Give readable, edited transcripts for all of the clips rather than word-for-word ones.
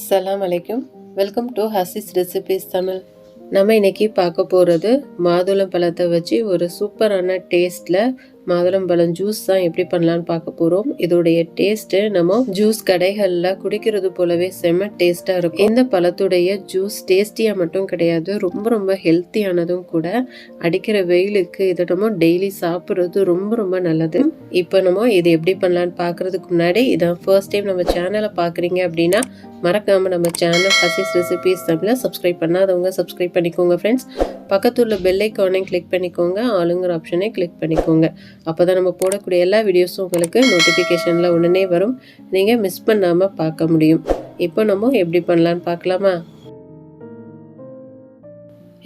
அஸ்ஸலாமு அலைக்கும். Welcome to Hasee's recipes Tamil. நம்ம இன்னைக்கு பார்க்க போகிறது மாதுளம் பழத்தை வச்சு ஒரு சூப்பரான டேஸ்ட்டில் மாதுளம்பழம் ஜூஸ் தான் எப்படி பண்ணலான்னு பார்க்க போகிறோம். இதோடைய டேஸ்ட்டு நம்ம ஜூஸ் கடைகளில் குடிக்கிறது போலவே செம்ம டேஸ்ட்டாக இருக்கும். இந்த பழத்துடைய ஜூஸ் டேஸ்டியாக மட்டும் கிடையாது, ரொம்ப ரொம்ப ஹெல்த்தியானதும் கூட. அடிக்கிற வெயிலுக்கு இதை நம்ம டெய்லி சாப்பிட்றது ரொம்ப ரொம்ப நல்லது. இப்போ நம்ம இது எப்படி பண்ணலான்னு பார்க்குறதுக்கு முன்னாடி இதான் ஃபர்ஸ்ட் டைம் நம்ம சேனலை பார்க்குறீங்க அப்படின்னா மறக்காமல் நம்ம சேனல் ஹசீஸ் ரெசிபீஸ் தமிழை சப்ஸ்கிரைப் பண்ணாதவங்க சப்ஸ்கிரைப் பண்ணிக்கோங்க ஃப்ரெண்ட்ஸ். பக்கத்தில் உள்ள பெல் ஐக்கானையும் கிளிக் பண்ணிக்கோங்க, ஆளுங்கிற ஆப்ஷனை கிளிக் பண்ணிக்கோங்க. அப்போ தான் நம்ம போடக்கூடிய எல்லா வீடியோஸும் உங்களுக்கு நோட்டிஃபிகேஷனில் உடனே வரும், நீங்கள் மிஸ் பண்ணாமல் பார்க்க முடியும். இப்போ நம்ம எப்படி பண்ணலான்னு பார்க்கலாமா?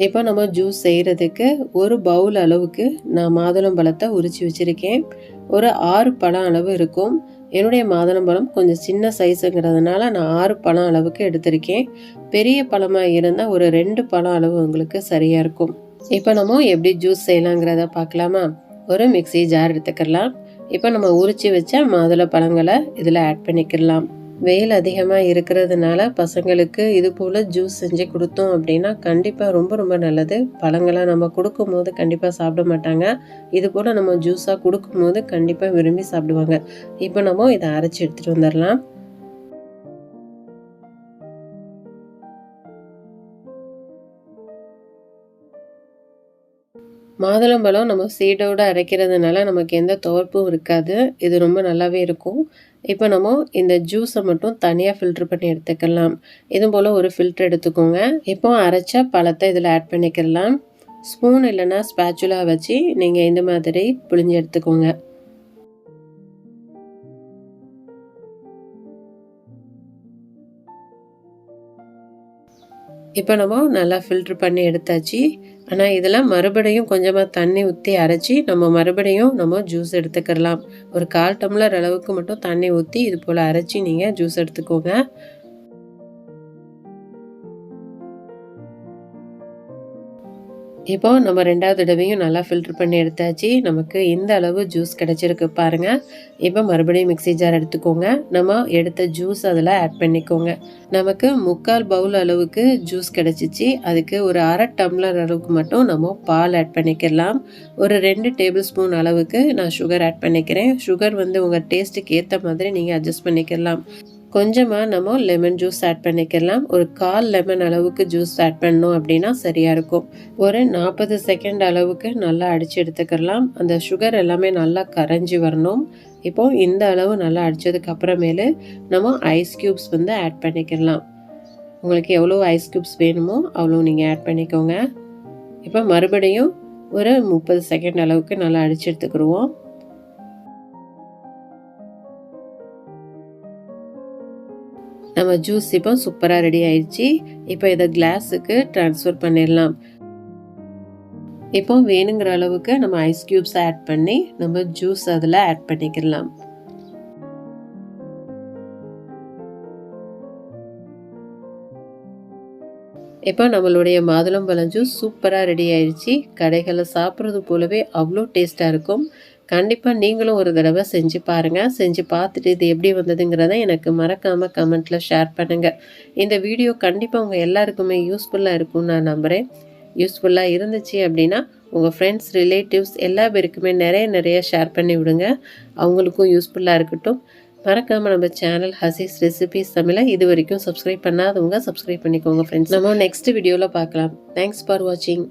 இப்போ நம்ம ஜூஸ் செய்கிறதுக்கு ஒரு பவுல் அளவுக்கு நான் மாதுளம்பழத்தை உரித்து வச்சுருக்கேன். ஒரு 6 பழம் அளவு இருக்கும். என்னுடைய மாதுளம்பழம் கொஞ்சம் சின்ன சைஸுங்கிறதுனால நான் 6 பழம் அளவுக்கு எடுத்திருக்கேன். பெரிய பழமாக இருந்தால் ஒரு 2 பழம் அளவு உங்களுக்கு சரியாக இருக்கும். இப்போ நம்ம எப்படி ஜூஸ் செய்யலாங்கிறத பார்க்கலாமா? ஒரு மிக்ஸி ஜார் எடுத்துக்கலாம். இப்போ நம்ம உரித்து வச்ச மாதுளை பழங்களை இதில் ஆட் பண்ணிக்கலாம். வெயில் அதிகமாக இருக்கிறதுனால பசங்களுக்கு இது போல் ஜூஸ் செஞ்சு கொடுத்தோம் அப்படின்னா கண்டிப்பாக ரொம்ப ரொம்ப நல்லது. பழங்களாக நம்ம கொடுக்கும்போது கண்டிப்பாக சாப்பிட மாட்டாங்க. இது போல் நம்ம ஜூஸாக கொடுக்கும்போது கண்டிப்பாக விரும்பி சாப்பிடுவாங்க. இப்போ நம்ம இதை அரைச்சி எடுத்துகிட்டு வந்துடலாம். மாதுளம்பழம் நம்ம சீடோடு அரைக்கிறதுனால நமக்கு எந்த துவர்ப்பும் இருக்காது. இது ரொம்ப நல்லாவே இருக்கும். இப்போ நம்ம இந்த ஜூஸை மட்டும் தனியாக ஃபில்ட்ரு பண்ணி எடுத்துக்கலாம். இது போல் ஒரு ஃபில்ட்ரு எடுத்துக்கோங்க. இப்போ அரைச்ச பழத்தை இதில் ஆட் பண்ணிக்கலாம். ஸ்பூன் இல்லைன்னா ஸ்பேச்சுலா வச்சு நீங்கள் இந்த மாதிரி புழிஞ்சு எடுத்துக்கோங்க. இப்போ நம்ம நல்லா ஃபில்ட்ரு பண்ணி எடுத்தாச்சு. ஆனால் இதில் மறுபடியும் கொஞ்சமாக தண்ணி ஊற்றி அரைச்சி நம்ம ஜூஸ் எடுத்துக்கலாம். ஒரு 1/4 டம்ளர் அளவுக்கு மட்டும் தண்ணி ஊற்றி இது போல் அரைச்சி நீங்கள் ஜூஸ் எடுத்துக்கோங்க. இப்போ நம்ம 2வது தடவையும் நல்லா ஃபில்ட்ரு பண்ணி எடுத்தாச்சு. நமக்கு இந்த அளவு ஜூஸ் கிடச்சிருக்கு பாருங்கள். இப்போ மறுபடியும் மிக்ஸி ஜார் எடுத்துக்கோங்க. நம்ம எடுத்த ஜூஸ் அதில் ஆட் பண்ணிக்கோங்க. நமக்கு 3/4 பவுல் அளவுக்கு ஜூஸ் கிடச்சிச்சு. அதுக்கு ஒரு 1/2 டம்ளர் அளவுக்கு மட்டும் நம்ம பால் ஆட் பண்ணிக்கலாம். ஒரு 2 டேபிள் ஸ்பூன் அளவுக்கு நான் சுகர் ஆட் பண்ணிக்கிறேன். சுகர் உங்கள் டேஸ்ட்டுக்கு ஏற்ற மாதிரி நீங்கள் அட்ஜஸ்ட் பண்ணிக்கலாம். கொஞ்சமாக நம்ம லெமன் ஜூஸ் ஆட் பண்ணிக்கலாம். ஒரு 1/4 லெமன் அளவுக்கு ஜூஸ் ஆட் பண்ணோம் அப்படின்னா சரியாக இருக்கும். ஒரு 40 செகண்ட் அளவுக்கு நல்லா அடித்து எடுத்துக்கலாம். அந்த சுகர் எல்லாமே நல்லா கரைஞ்சி வரணும். இப்போது இந்த அளவு நல்லா அடித்ததுக்கு அப்புறமேலு நம்ம ஐஸ் க்யூப்ஸ் ஆட் பண்ணிக்கலாம். உங்களுக்கு எவ்வளோ ஐஸ் க்யூப்ஸ் வேணுமோ அவ்வளோ நீங்கள் ஆட் பண்ணிக்கோங்க. இப்போ மறுபடியும் ஒரு 30 செகண்ட் அளவுக்கு நல்லா அடித்து எடுத்துக்கிடுவோம். நம்ம ஜூஸ் இப்போ சூப்பராக ரெடி ஆயிடுச்சு. இப்போ இதை கிளாஸுக்கு ட்ரான்ஸ்ஃபர் பண்ணிடலாம். இப்போ வேணுங்கிற அளவுக்கு நம்ம ஐஸ் க்யூப்ஸ் ஆட் பண்ணி நம்ம ஜூஸ் அதில் ஆட் பண்ணிக்கலாம். இப்போ நம்மளுடைய மாதுளம்பழம் ஜூஸ் சூப்பராக ரெடி ஆயிடுச்சு. கடைகளில் சாப்பிட்றது போலவே அவ்வளோ டேஸ்ட்டாக இருக்கும். கண்டிப்பாக நீங்களும் ஒரு தடவை செஞ்சு பாருங்கள். செஞ்சு பார்த்துட்டு இது எப்படி வந்ததுங்கிறத எனக்கு மறக்காமல் கமெண்ட்டில் ஷேர் பண்ணுங்கள். இந்த வீடியோ கண்டிப்பாக உங்கள் எல்லாருக்குமே யூஸ்ஃபுல்லாக இருக்கும்னு நான் நம்புகிறேன். யூஸ்ஃபுல்லாக இருந்துச்சு அப்படின்னா உங்கள் ஃப்ரெண்ட்ஸ், ரிலேட்டிவ்ஸ் எல்லா பேருக்குமே நிறைய ஷேர் பண்ணி விடுங்க. அவங்களுக்கும் யூஸ்ஃபுல்லாக இருக்கட்டும். மறக்காமல் நம்ம சேனல் ஹசீஸ் ரெசிபீஸ் தமிழை இது வரைக்கும் சப்ஸ்கிரைப் பண்ணாதவங்க சப்ஸ்கிரைப் பண்ணிக்கோங்க ஃப்ரெண்ட்ஸ். நம்ம நெக்ஸ்ட் வீடியோவில் பார்க்கலாம். தேங்க்ஸ் ஃபார் வாட்சிங்.